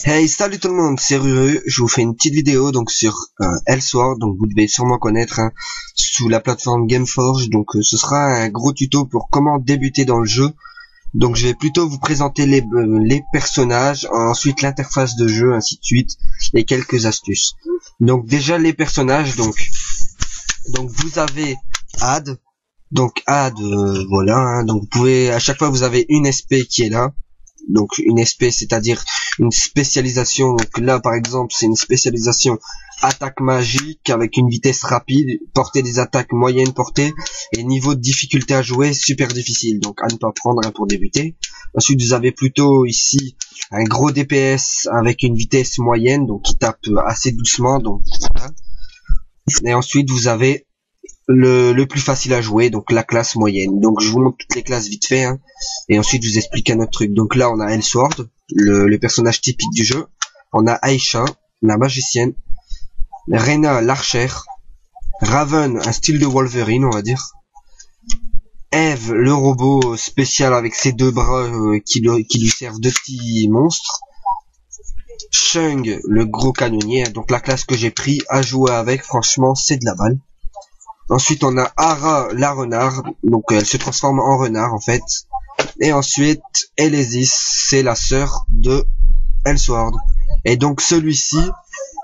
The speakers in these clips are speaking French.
Hey, salut tout le monde, c'est Ruru. Je vous fais une petite vidéo donc sur Elsword, donc vous devez sûrement connaître sous la plateforme Gameforge. Donc ce sera un gros tuto pour comment débuter dans le jeu. Donc je vais plutôt vous présenter les personnages, ensuite l'interface de jeu, ainsi de suite, et quelques astuces. Donc déjà les personnages, donc vous avez Add. Donc Add, voilà, donc vous pouvez, à chaque fois vous avez une SP qui est là. Donc une SP, c'est-à-dire une spécialisation. Donc là par exemple c'est une spécialisation attaque magique avec une vitesse rapide, portée des attaques moyenne portée, et niveau de difficulté à jouer super difficile, donc à ne pas prendre pour débuter. Ensuite vous avez plutôt ici un gros DPS avec une vitesse moyenne, donc qui tape assez doucement, donc voilà. Et ensuite vous avez le plus facile à jouer, donc la classe moyenne. Donc je vous montre toutes les classes vite fait, et ensuite je vous explique un autre truc. Donc là on a Elsword, le personnage typique du jeu. On a Aisha, la magicienne. Reyna, l'archère. Raven, un style de Wolverine on va dire. Eve, le robot spécial avec ses deux bras qui lui servent de petits monstres. Shung, le gros canonnier. Donc la classe que j'ai pris à jouer avec, franchement c'est de la balle. Ensuite on a Hara, la renard, donc elle se transforme en renard en fait. Et ensuite Elesis, c'est la sœur de Elsword. Et donc celui-ci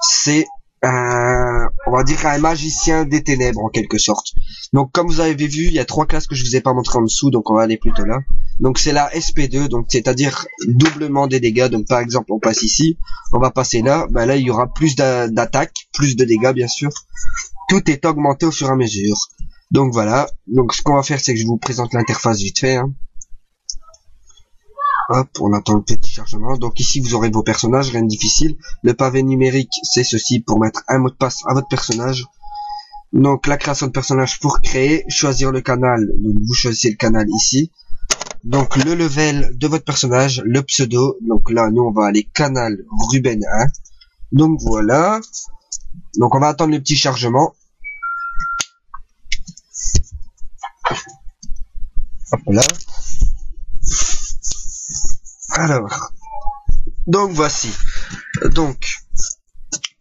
c'est on va dire un magicien des ténèbres en quelque sorte. Donc comme vous avez vu, il y a trois classes que je vous ai pas montré en dessous, donc on va aller plutôt là. Donc c'est la SP2, donc c'est-à-dire doublement des dégâts. Donc par exemple on passe ici, on va passer là, là il y aura plus d'attaque, plus de dégâts bien sûr. Tout est augmenté au fur et à mesure. Donc voilà. Donc ce qu'on va faire, c'est que je vous présente l'interface vite fait. Hop, on attend le petit chargement. Donc ici vous aurez vos personnages, rien de difficile. Le pavé numérique, c'est ceci pour mettre un mot de passe à votre personnage. Donc la création de personnage pour créer, choisir le canal. Donc vous choisissez le canal ici. Donc le level de votre personnage, le pseudo. Donc là nous on va aller canal Ruben 1. Donc voilà. Donc on va attendre le petit chargement. Hop là. Alors, donc voici. Donc,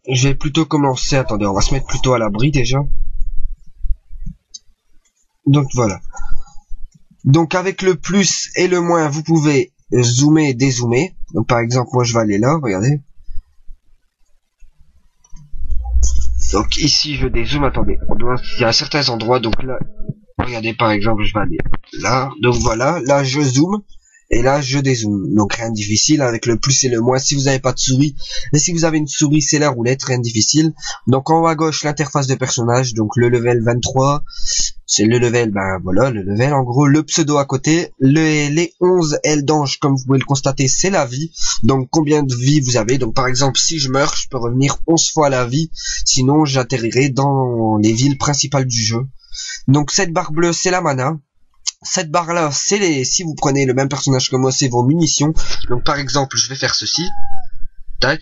je vais plutôt commencer. Attendez, on va se mettre plutôt à l'abri déjà. Donc voilà. Donc avec le plus et le moins, vous pouvez zoomer et dézoomer. Donc par exemple, moi je vais aller là, regardez. Donc ici je dézoome, attendez, il y a certains endroits, donc là, regardez par exemple, je vais aller là, donc voilà, là je zoome, et là je dézoome, donc rien de difficile, avec le plus et le moins, si vous n'avez pas de souris, mais si vous avez une souris, c'est la roulette, rien de difficile. Donc en haut à gauche, l'interface de personnage, donc le level 23, c'est le level, voilà, le level, en gros, le pseudo à côté, les 11 ailes d'ange, comme vous pouvez le constater, c'est la vie, donc combien de vie vous avez, donc par exemple, si je meurs, je peux revenir 11 fois à la vie, sinon j'atterrirai dans les villes principales du jeu. Donc cette barre bleue, c'est la mana, cette barre là, c'est si vous prenez le même personnage que moi, c'est vos munitions, donc par exemple, je vais faire ceci, tac,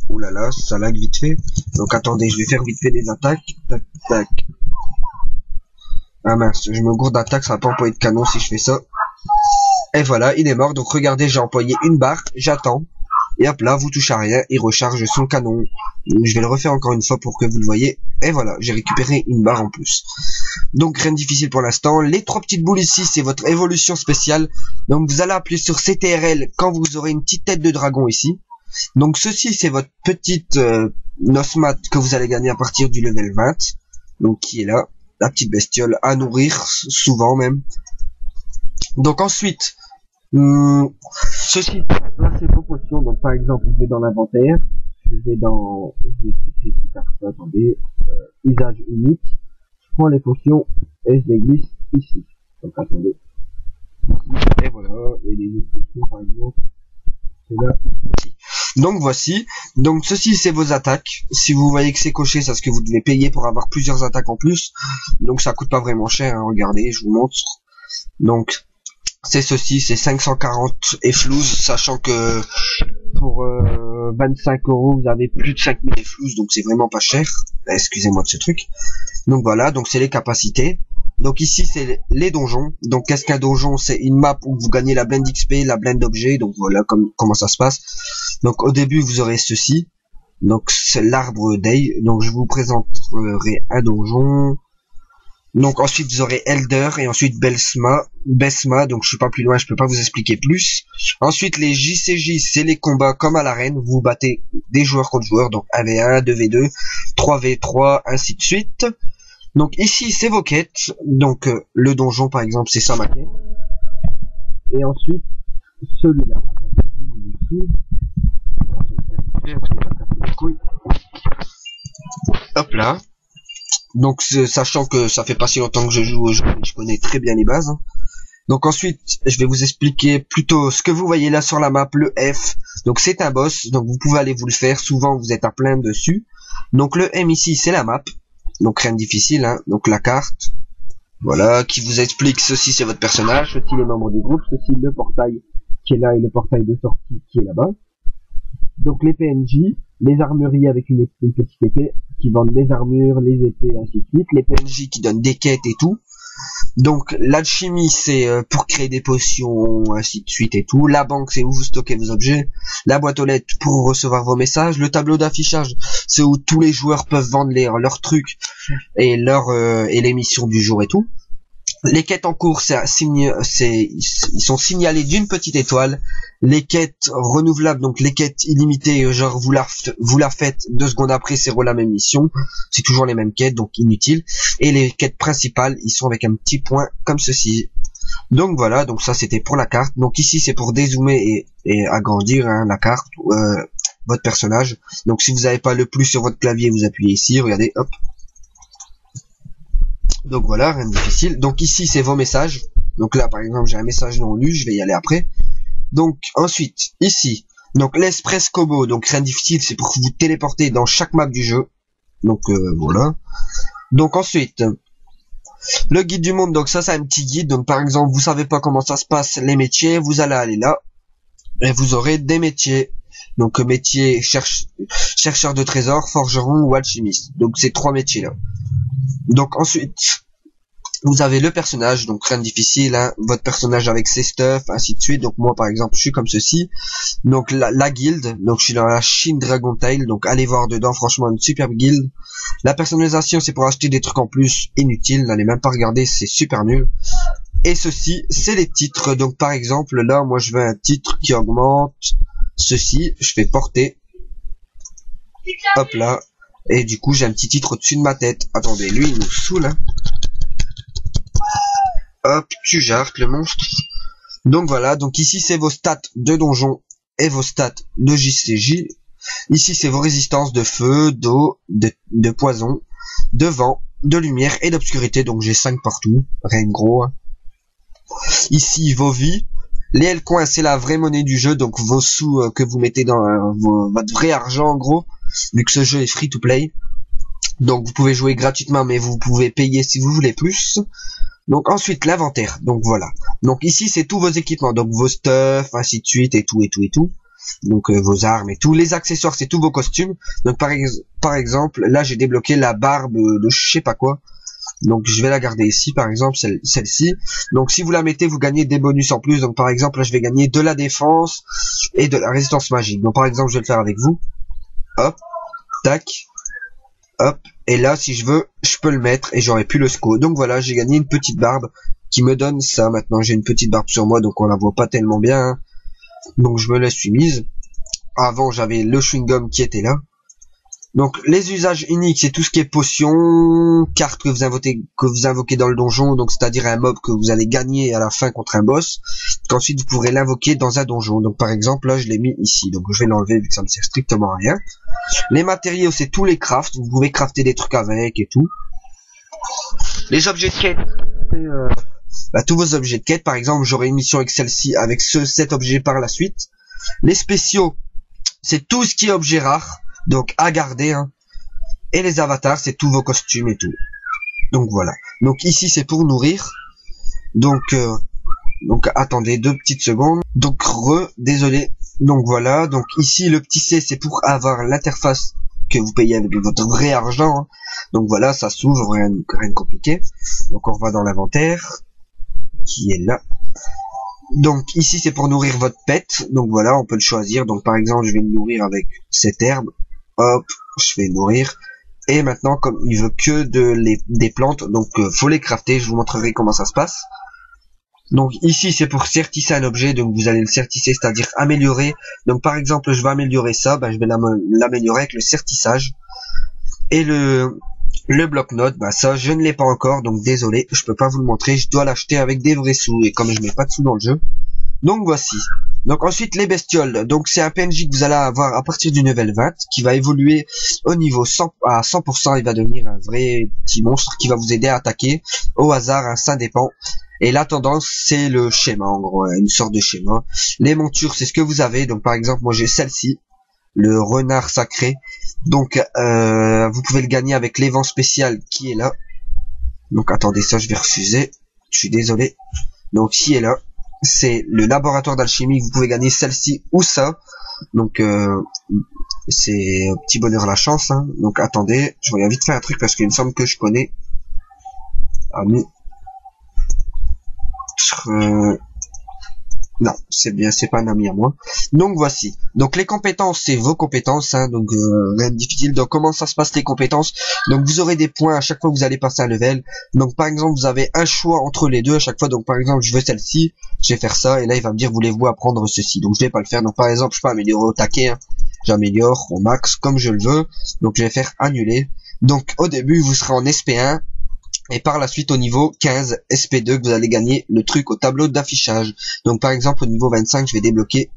oulala, ça lag vite fait, donc attendez, je vais faire vite fait des attaques, tac, tac. Ah mince, je me gourde d'attaque, ça va pas employer de canon si je fais ça. Et voilà, il est mort. Donc regardez, j'ai employé une barre, j'attends. Et hop là, vous touchez à rien, il recharge son canon. Je vais le refaire encore une fois pour que vous le voyez. Et voilà, j'ai récupéré une barre en plus. Donc rien de difficile pour l'instant. Les trois petites boules ici, c'est votre évolution spéciale. Donc vous allez appuyer sur CTRL quand vous aurez une petite tête de dragon ici. Donc ceci, c'est votre petite Nosmat que vous allez gagner à partir du level 20. Donc qui est là. La petite bestiole à nourrir, souvent même. Donc ensuite, ceci, placer vos potions. Donc par exemple, je vais dans l'inventaire, je vais expliquer plus tard ça, attendez, usage unique, je prends les potions et je les glisse ici. Donc attendez, et voilà, et les autres potions par exemple, c'est là, ici. Donc voici, donc ceci c'est vos attaques. Si vous voyez que c'est coché, c'est ce que vous devez payer pour avoir plusieurs attaques en plus. Donc ça coûte pas vraiment cher, regardez, je vous montre. Donc c'est ceci, c'est 540 efflouses, sachant que pour 25 €, vous avez plus de 5000 efflouses, donc c'est vraiment pas cher. Excusez-moi de ce truc. Donc voilà, donc c'est les capacités. Donc ici c'est les donjons. Donc qu'est-ce qu'un donjon? C'est une map où vous gagnez la blende XP, la blende d'objets. Donc voilà comment ça se passe. Donc au début vous aurez ceci. Donc c'est l'arbre Day. Donc je vous présenterai un donjon. Donc ensuite vous aurez Elder et ensuite Besma. Donc je suis pas plus loin, je peux pas vous expliquer plus. Ensuite les JCJ, c'est les combats comme à l'arène. Vous battez des joueurs contre joueurs. Donc 1v1, 2v2, 3v3, ainsi de suite. Donc ici c'est vos quêtes. Donc le donjon par exemple c'est ça ma quête. Et ensuite celui-là. Hop là. Donc sachant que ça fait pas si longtemps que je joue au jeu, je connais très bien les bases. Donc ensuite je vais vous expliquer plutôt ce que vous voyez là sur la map, le F. Donc c'est un boss, donc vous pouvez aller vous le faire, souvent vous êtes à plein dessus. Donc le M ici c'est la map. Donc rien de difficile, hein. Donc la carte, voilà, qui vous explique ceci c'est votre personnage, ceci les membres du groupe, ceci le portail qui est là et le portail de sortie qui est là-bas. Donc les PNJ, les armureries avec une petite épée, qui vendent les armures, les épées, ainsi de suite. Les PNJ qui donnent des quêtes et tout. Donc l'alchimie c'est pour créer des potions, ainsi de suite et tout. La banque c'est où vous stockez vos objets. La boîte aux lettres pour recevoir vos messages. Le tableau d'affichage c'est où tous les joueurs peuvent vendre leurs trucs et les missions du jour et tout. Les quêtes en cours ils sont signalés d'une petite étoile. Les quêtes renouvelables, donc les quêtes illimitées, genre vous la faites 2 secondes après, c'est la même mission, c'est toujours les mêmes quêtes, donc inutiles. Et les quêtes principales, ils sont avec un petit point comme ceci. Donc voilà, donc ça c'était pour la carte. Donc ici c'est pour dézoomer et agrandir hein, la carte, votre personnage. Donc si vous n'avez pas le plus sur votre clavier, vous appuyez ici, regardez, hop. Donc voilà, rien de difficile. Donc ici c'est vos messages. Donc là par exemple j'ai un message non lu, je vais y aller après. Donc ensuite ici, donc l'Express Kobo, donc rien de difficile, c'est pour vous téléporter dans chaque map du jeu. Donc voilà. Donc ensuite le guide du monde, donc ça c'est un petit guide. Donc par exemple vous savez pas comment ça se passe les métiers, vous allez aller là et vous aurez des métiers. Donc métier chercheur de trésors, forgeron ou alchimiste. Donc ces 3 métiers là. Donc ensuite vous avez le personnage, donc rien de difficile, hein, votre personnage avec ses stuff, ainsi de suite. Donc moi par exemple je suis comme ceci. Donc la guilde, donc je suis dans la Shin Dragon Tail, donc allez voir dedans, franchement une superbe guilde. La personnalisation c'est pour acheter des trucs en plus inutiles, n'allez même pas regarder, c'est super nul. Et ceci c'est les titres, donc par exemple là moi je veux un titre qui augmente ceci, je fais porter, hop là, et du coup j'ai un petit titre au-dessus de ma tête. Attendez, lui il nous saoule hein. Hop, tu jarques le monstre. Donc voilà, donc ici c'est vos stats de donjon et vos stats de JCJ. Ici c'est vos résistances de feu, d'eau, de poison, de vent, de lumière et d'obscurité. Donc j'ai 5 partout, rien de gros. Hein. Ici vos vies. Les L-coins c'est la vraie monnaie du jeu, donc vos sous que vous mettez dans votre vrai argent en gros, vu que ce jeu est free to play. Donc vous pouvez jouer gratuitement mais vous pouvez payer si vous voulez plus. Donc ensuite l'inventaire, donc voilà. Donc ici c'est tous vos équipements, donc vos stuff, ainsi de suite et tout. Donc vos armes et tout. Les accessoires c'est tous vos costumes. Donc par exemple là j'ai débloqué la barbe de je sais pas quoi. Donc je vais la garder ici par exemple celle-ci. Donc si vous la mettez vous gagnez des bonus en plus. Donc par exemple là je vais gagner de la défense et de la résistance magique. Donc par exemple je vais le faire avec vous. Hop, tac, hop. Et là, si je veux, je peux le mettre et j'aurai plus le SCO. Donc voilà, j'ai gagné une petite barbe qui me donne ça. Maintenant, j'ai une petite barbe sur moi, donc on la voit pas tellement bien. Hein. Donc je me la suis mise. Avant, j'avais le chewing-gum qui était là. Donc les usages uniques, c'est tout ce qui est potions, cartes que vous invoquez dans le donjon, donc c'est-à-dire un mob que vous allez gagner à la fin contre un boss, qu'ensuite vous pourrez l'invoquer dans un donjon. Donc par exemple là je l'ai mis ici, donc je vais l'enlever vu que ça me sert strictement à rien. Les matériaux c'est tous les crafts, vous pouvez crafter des trucs avec et tout. Les objets de quête, c'est tous vos objets de quête, par exemple j'aurai une mission avec celle-ci, avec cet objet par la suite. Les spéciaux, c'est tout ce qui est objet rare. Donc à garder hein. Et les avatars c'est tous vos costumes et tout. Donc voilà. Donc ici c'est pour nourrir. Donc attendez 2 petites secondes. Donc désolé. Donc voilà. Donc ici le petit C c'est pour avoir l'interface que vous payez avec votre vrai argent, hein. Donc voilà, ça s'ouvre, rien de compliqué. Donc on va dans l'inventaire, qui est là. Donc ici c'est pour nourrir votre pet, donc voilà, on peut le choisir. Donc par exemple je vais le nourrir avec cette herbe, hop, je vais nourrir. Et maintenant comme il veut que des plantes, donc faut les crafter, je vous montrerai comment ça se passe. Donc ici c'est pour certisser un objet, donc vous allez le certisser, c'est-à-dire améliorer. Donc par exemple je vais améliorer ça, je vais l'améliorer avec le certissage. Et le bloc-notes, ça je ne l'ai pas encore, donc désolé, je peux pas vous le montrer, je dois l'acheter avec des vrais sous, et comme je mets pas de sous dans le jeu. Donc voici. Donc ensuite les bestioles, donc c'est un PNJ que vous allez avoir à partir du level 20, qui va évoluer au niveau 100 à 100%, il va devenir un vrai petit monstre qui va vous aider à attaquer au hasard, hein, ça dépend. Et la tendance c'est le schéma en gros, une sorte de schéma. Les montures c'est ce que vous avez, donc par exemple moi j'ai celle-ci, le renard sacré. Donc vous pouvez le gagner avec l'évent spécial qui est là. Donc attendez, ça je vais refuser, je suis désolé. Donc qui est là, c'est le laboratoire d'alchimie, vous pouvez gagner celle-ci ou ça. Donc c'est petit bonheur la chance, hein. Donc attendez, je reviens vite faire un truc parce qu'il me semble que je connais. Non, c'est bien, c'est pas un ami à moi. Donc voici. Donc les compétences, c'est vos compétences, hein, donc rien de difficile. Donc comment ça se passe les compétences? Donc vous aurez des points à chaque fois que vous allez passer un level. Donc par exemple, vous avez un choix entre les deux à chaque fois. Donc par exemple, je veux celle-ci, je vais faire ça, et là il va me dire voulez-vous apprendre ceci. Donc je vais pas le faire. Donc par exemple, je peux améliorer au taquet, hein. J'améliore au max comme je le veux. Donc je vais faire annuler. Donc au début, vous serez en SP1. Et par la suite au niveau 15 SP2 que vous allez gagner le truc au tableau d'affichage. Donc par exemple au niveau 25 je vais débloquer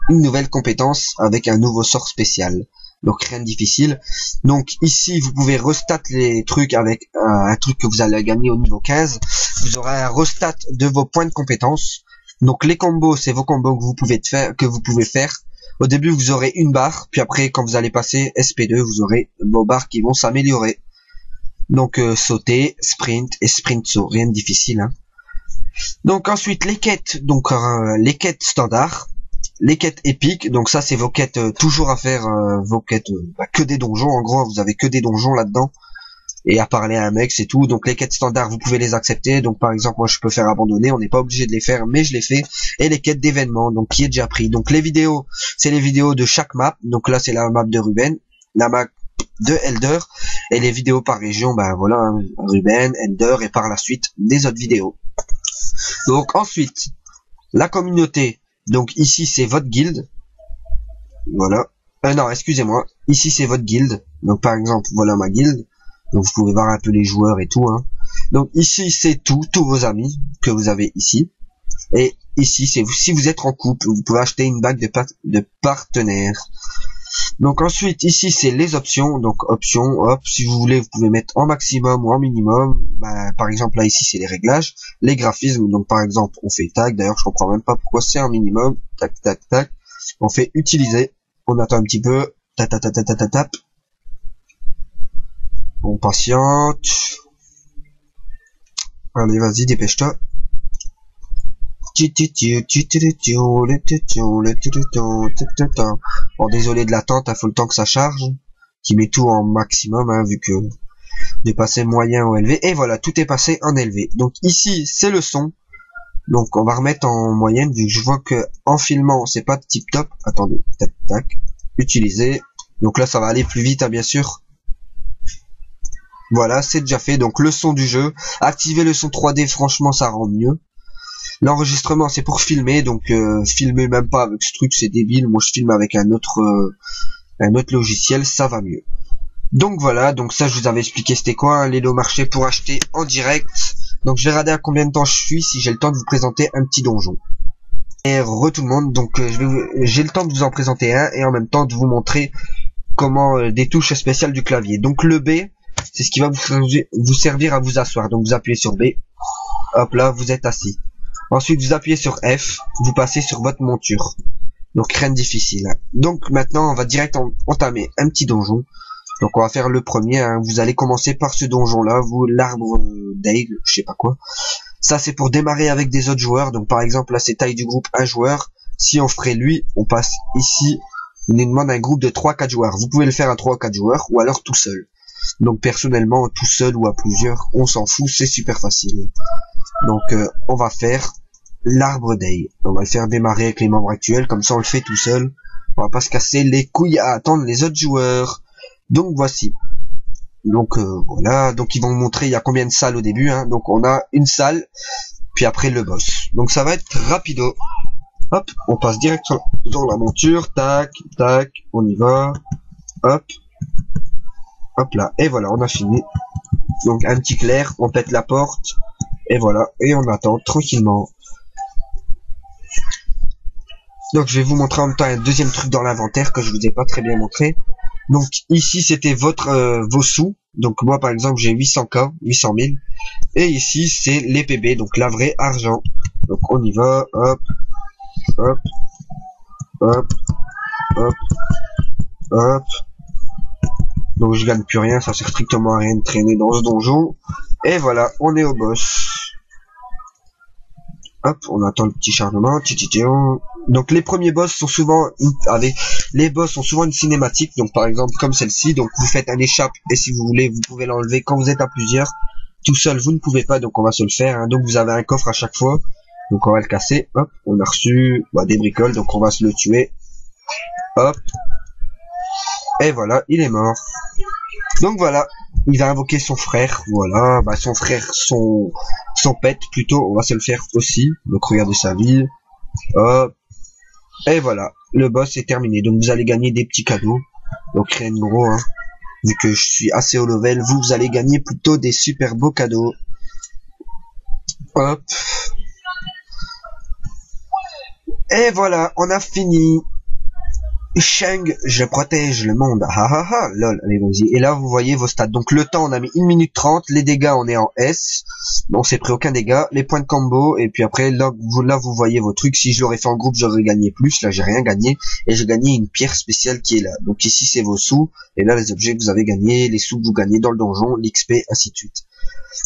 une nouvelle compétence avec un nouveau sort spécial. Donc rien de difficile. Donc ici vous pouvez restat les trucs avec un truc que vous allez gagner au niveau 15. Vous aurez un restat de vos points de compétence. Donc les combos c'est vos combos que vous pouvez faire. Au début vous aurez une barre, puis après quand vous allez passer SP2 vous aurez vos barres qui vont s'améliorer. Donc sauter, sprint et sprint saut, rien de difficile, hein. Donc ensuite les quêtes, donc les quêtes standards, les quêtes épiques, donc ça c'est vos quêtes toujours à faire, vos quêtes que des donjons, en gros vous avez que des donjons là-dedans et à parler à un mec c'est tout. Donc les quêtes standards vous pouvez les accepter, donc par exemple moi je peux faire abandonner, on n'est pas obligé de les faire mais je les fais. Et les quêtes d'événements, donc qui est déjà pris. Donc les vidéos, c'est les vidéos de chaque map, donc là c'est la map de Ruben, la map de Elder, et les vidéos par région, voilà, hein, Ruben, Elder, et par la suite des autres vidéos. Donc ensuite la communauté, donc ici c'est votre guilde, voilà, non excusez-moi, ici c'est votre guilde, donc par exemple voilà ma guilde, donc vous pouvez voir un peu les joueurs et tout, hein. Donc ici c'est tous vos amis que vous avez ici, et ici c'est si vous êtes en couple, vous pouvez acheter une bague de partenaire. Donc ensuite ici c'est les options, donc options, hop, si vous voulez vous pouvez mettre en maximum ou en minimum, par exemple là ici c'est les réglages, les graphismes, donc par exemple on fait tag, d'ailleurs je comprends même pas pourquoi c'est en minimum, tac tac tac, on fait utiliser, on attend un petit peu, tap tap tap tap tap tap, on patiente, allez vas-y dépêche-toi. Bon désolé de l'attente, il faut le temps que ça charge, qui met tout en maximum, hein, vu que de passer moyen ou élevé, et voilà, tout est passé en élevé. Donc ici c'est le son, donc on va remettre en moyenne vu que je vois que en filmant c'est pas tip top. Attendez, tac tac, utiliser, donc là ça va aller plus vite, hein, bien sûr. Voilà, c'est déjà fait. Donc le son du jeu, activer le son 3D, franchement ça rend mieux. L'enregistrement c'est pour filmer, donc filmer même pas avec ce truc c'est débile, moi je filme avec un autre logiciel, ça va mieux. Donc voilà, donc ça je vous avais expliqué c'était quoi, hein, les marché pour acheter en direct. Donc je vais regarder à combien de temps je suis, si j'ai le temps de vous présenter un petit donjon. Et tout le monde, donc j'ai le temps de vous en présenter un et en même temps de vous montrer comment des touches spéciales du clavier. Donc le B c'est ce qui va vous servir à vous asseoir, donc vous appuyez sur B, hop là vous êtes assis. Ensuite vous appuyez sur F, vous passez sur votre monture. Donc rien de difficile. Donc maintenant on va direct entamer un petit donjon. Donc on va faire le premier, hein. Vous allez commencer par ce donjon là, l'arbre d'aigle, je sais pas quoi. Ça c'est pour démarrer avec des autres joueurs. Donc par exemple là c'est taille du groupe 1 joueur. Si on ferait lui, on passe ici Il nous demande un groupe de 3-4 joueurs. Vous pouvez le faire à 3 ou 4 joueurs ou alors tout seul. Donc personnellement, tout seul ou à plusieurs, on s'en fout, c'est super facile. Donc on va faire l'arbre day. On va le faire démarrer avec les membres actuels, comme ça on le fait tout seul. On va pas se casser les couilles à attendre les autres joueurs. Donc voici. Donc voilà, donc ils vont montrer il y a combien de salles au début, hein. Donc on a une salle, puis après le boss. Donc ça va être rapido. Hop, on passe direct sur la monture, tac, tac, on y va. Hop. Hop là, et voilà, on a fini. Donc un petit clair, on pète la porte, et voilà, et on attend tranquillement. Donc je vais vous montrer en même temps un deuxième truc dans l'inventaire que je vous ai pas très bien montré. Donc ici c'était vos sous. Donc moi par exemple j'ai 800K, 800 000. Et ici c'est les PB, donc la vraie argent. Donc on y va, hop, hop, hop, hop, hop. Donc je gagne plus rien, ça sert strictement à rien de traîner dans ce donjon. Et voilà, on est au boss. Hop, on attend le petit chargement. Donc les premiers boss sont souvent une cinématique. Donc par exemple comme celle-ci, donc vous faites un échappe et si vous voulez, vous pouvez l'enlever quand vous êtes à plusieurs. Tout seul, vous ne pouvez pas, donc on va se le faire. Hein. Donc vous avez un coffre à chaque fois. Donc on va le casser. Hop, on a reçu des bricoles, donc on va se le tuer. Hop. Et voilà, il est mort. Donc voilà, il va invoquer son frère, voilà, son frère, son pet plutôt, on va se le faire aussi. Donc regardez sa vie, hop, et voilà, le boss est terminé. Donc vous allez gagner des petits cadeaux, donc rien de gros, hein. Vu que je suis assez haut level, vous allez gagner plutôt des super beaux cadeaux. Hop, et voilà, on a fini. Shang, je protège le monde. Ha ha ha, lol, allez vas-y. Et là vous voyez vos stats. Donc le temps on a mis 1 minute 30, les dégâts on est en S. On s'est pris aucun dégât, les points de combo, et puis après là vous voyez vos trucs. Si je l'aurais fait en groupe j'aurais gagné plus, là j'ai rien gagné. Et j'ai gagné une pierre spéciale qui est là. Donc ici c'est vos sous, et là les objets que vous avez gagnés, les sous que vous gagnez dans le donjon, l'XP, ainsi de suite.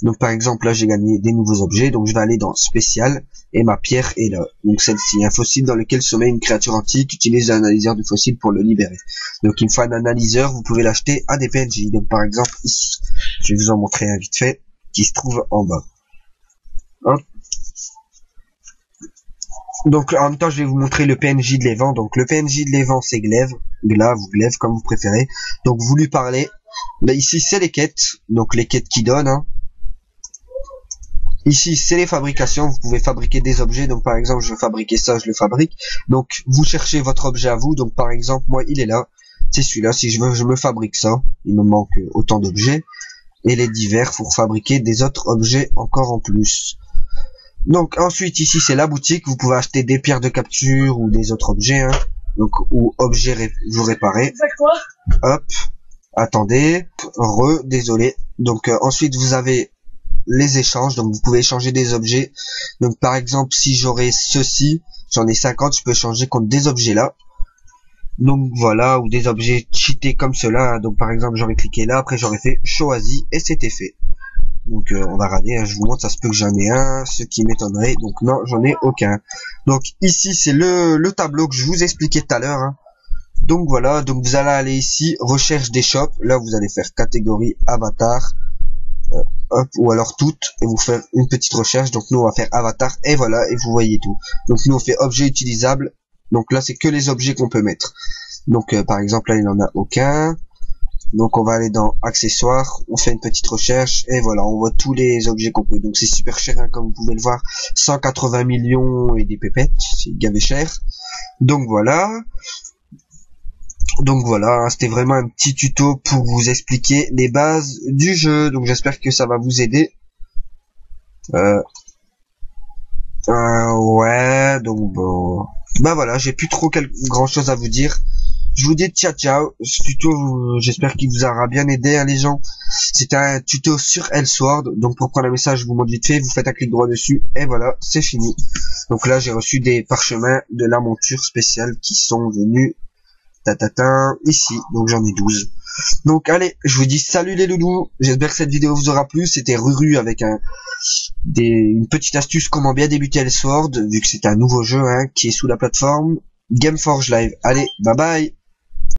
Donc par exemple là j'ai gagné des nouveaux objets, donc je vais aller dans spécial et ma pierre est là. Donc celle-ci, un fossile dans lequel sommeille une créature antique, utilise un analyseur de fossiles pour le libérer. Donc il me faut un analyseur, vous pouvez l'acheter à des PNJ. Donc par exemple ici, je vais vous en montrer un vite fait qui se trouve en bas. Hop. Donc en même temps je vais vous montrer le PNJ de l'évent. Donc le PNJ de l'évent c'est Glaive, ou Glaive comme vous préférez. Donc vous lui parlez. Là ici c'est les quêtes, donc les quêtes qui donnent. Hein. Ici c'est les fabrications, vous pouvez fabriquer des objets. Donc par exemple je veux fabriquer ça, je le fabrique. Donc vous cherchez votre objet à vous. Donc par exemple moi il est là, c'est celui-là. Si je veux je me fabrique ça. Il me manque autant d'objets. Et les divers pour fabriquer des autres objets encore en plus. Donc ensuite ici c'est la boutique, vous pouvez acheter des pierres de capture ou des autres objets, hein. Donc ou objets vous réparer. Hop, attendez, désolé. Donc ensuite vous avez les échanges, donc vous pouvez échanger des objets. Donc par exemple si j'aurais ceci, j'en ai 50, je peux échanger contre des objets là. Donc voilà, ou des objets cheatés comme cela, hein. Donc par exemple j'aurais cliqué là, après j'aurais fait choisi et c'était fait. Donc on va regarder, hein, je vous montre, ça se peut que j'en ai un, ce qui m'étonnerait. Donc non, j'en ai aucun. Donc ici c'est le tableau que je vous expliquais tout à l'heure. Hein. Donc voilà, donc vous allez aller ici, recherche des shops. Là vous allez faire catégorie avatar, hop, ou alors toutes, et vous faire une petite recherche. Donc nous on va faire avatar, et voilà, et vous voyez tout. Donc nous on fait objet utilisable. Donc là c'est que les objets qu'on peut mettre. Donc par exemple là il n'en a aucun. Donc on va aller dans accessoires, on fait une petite recherche et voilà, on voit tous les objets qu'on peut. Donc c'est super cher, hein, comme vous pouvez le voir, 180 millions et des pépettes, c'est gavé cher. Donc voilà, hein, c'était vraiment un petit tuto pour vous expliquer les bases du jeu. Donc j'espère que ça va vous aider. Ouais, donc bon, bah voilà, j'ai plus trop grand chose à vous dire. Je vous dis ciao ciao, ce tuto j'espère qu'il vous aura bien aidé, hein, les gens. C'était un tuto sur Elsword, donc pour prendre un message je vous montre vite fait, vous faites un clic droit dessus et voilà, c'est fini. Donc là j'ai reçu des parchemins de la monture spéciale qui sont venus ici, donc j'en ai 12. Donc allez, je vous dis salut les loulous, j'espère que cette vidéo vous aura plu. C'était Ruru avec une petite astuce comment bien débuter Elsword, vu que c'est un nouveau jeu, hein, qui est sous la plateforme Gameforge Live. Allez, bye bye.